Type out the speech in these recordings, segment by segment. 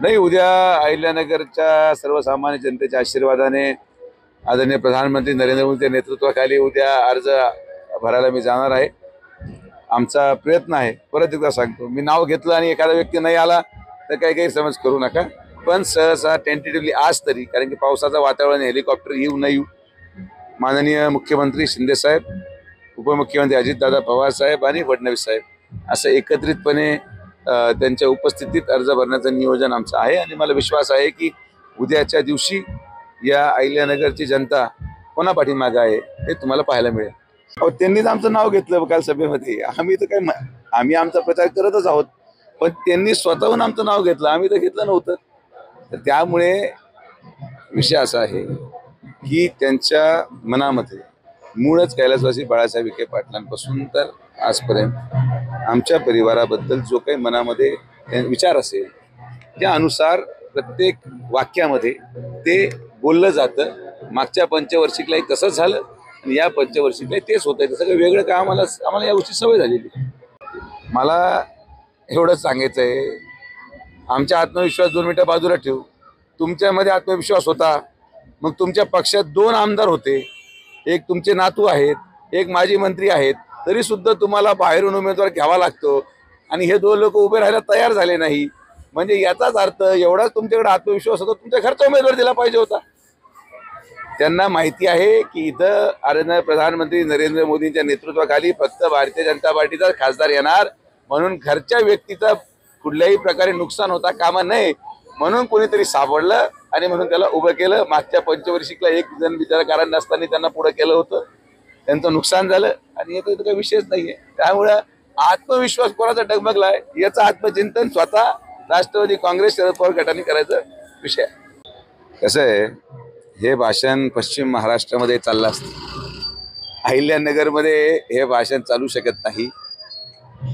नाही, उद्या अहिल्यानगरच्या सर्वसामान्य जनतेच्या आशीर्वादाने आदरणीय प्रधानमंत्री नरेंद्र मोदींच्या नेतृत्वाखाली उद्या अर्ज भरायला मी जाणार आहे. आमचा प्रयत्न आहे. परत एकदा सांगतो, मी नाव घेतलं आणि एखादा व्यक्ती नाही आला तर काही समज करू नका. पण सहसा टेंटेटिव्हली आज तरी, कारण की पावसाचं वातावरण, हेलिकॉप्टर येऊ न येऊ, माननीय मुख्यमंत्री शिंदेसाहेब, उपमुख्यमंत्री अजितदादा पवार साहेब आणि फडणवीस साहेब असं एकत्रितपणे त्यांच्या उपस्थितीत अर्ज भरण्याचं नियोजन आमचं आहे. आणि मला विश्वास आहे की उद्याच्या दिवशी या अहिल्यानगरची जनता कोणा पाठीमागे आहे हे तुम्हाला पाहायला मिळेल. अहो, त्यांनीच आमचं नाव घेतलं काल सभेमध्ये. आम्ही तर काय, आम्ही आमचा प्रचार करतच आहोत, पण त्यांनी स्वतःहून आमचं नाव घेतलं, आम्ही तर घेतलं नव्हतं. तर त्यामुळे विषय असा आहे की त्यांच्या मनामध्ये मूळच कैलासवासी बाळासाहेब विखे पाटलांपासून तर आजपर्यंत आमच्या परिवाराबद्दल जो काही मनामध्ये विचार असेल त्या अनुसार प्रत्येक वाक्यामध्ये ते बोललं जातं. मागच्या पंचवर्षिकलाही तसंच झालं आणि या पंचवर्षिकलाही तेच होत आहे. तसं काही वेगळं काय आम्हाला या गोष्टी सवय झालेली. मला एवढंच सांगायचं आहे, आमचा आत्मविश्वास 2 मिनिटं बाजूला ठेवू. तुमच्यामध्ये आत्मविश्वास होता, मग तुमच्या पक्षात 2 आमदार होते, एक तुमचे नातू आहेत, एक माजी मंत्री आहेत, तरी सुद्धा तुम्हाला बाहेरून उमेदवार घ्यावा लागतो आणि हे 2 लोक उभे राहायला तयार झाले नाही. म्हणजे याचाच अर्थ एवढाच तुमच्याकडे आत्मविश्वास होता, तुमच्या घरचा उमेदवार दिला पाहिजे होता. त्यांना माहिती आहे की इथं आदरणीय प्रधानमंत्री नरेंद्र मोदींच्या नेतृत्वाखाली फक्त भारतीय जनता पार्टीचा खासदार येणार, म्हणून घरच्या व्यक्तीचं कुठल्याही प्रकारे नुकसान होता कामा नये म्हणून कोणीतरी सापडलं आणि म्हणून त्याला उभं केलं. मागच्या पंचवर्षिकला एक जण बिचारा कारण नसताना त्यांना पुढं केलं होतं, त्यांचं नुकसान झालं आणि याचा काही विषयच नाहीये. त्यामुळं आत्मविश्वास कोणाचा डगमगलाय याचं आत्मचिंतन स्वतः राष्ट्रवादी काँग्रेस शरद पवार गटाने करायचं विषय. कसं आहे, हे भाषण पश्चिम महाराष्ट्रामध्ये चाललं असतं, अहिल्यानगरमध्ये हे भाषण चालू शकत नाही.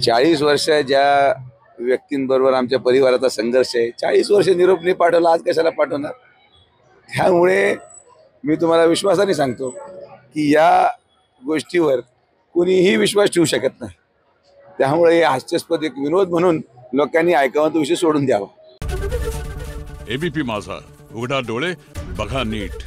40 वर्ष ज्या व्यक्तींबरोबर आमच्या परिवाराचा संघर्ष आहे, 40 वर्ष निरोप नाही पाठवला, आज कशाला पाठवणार. त्यामुळे मी तुम्हाला विश्वासाने सांगतो की या गोष्टीवर कुणीही विश्वास ठेवू शकत नाही. त्यामुळे हे हास्यास्पद एक विनोद म्हणून लोकांनी ऐकावं, तो विषय सोडून द्यावा. एबीपी माझा, उघडा डोळे बघा नीट.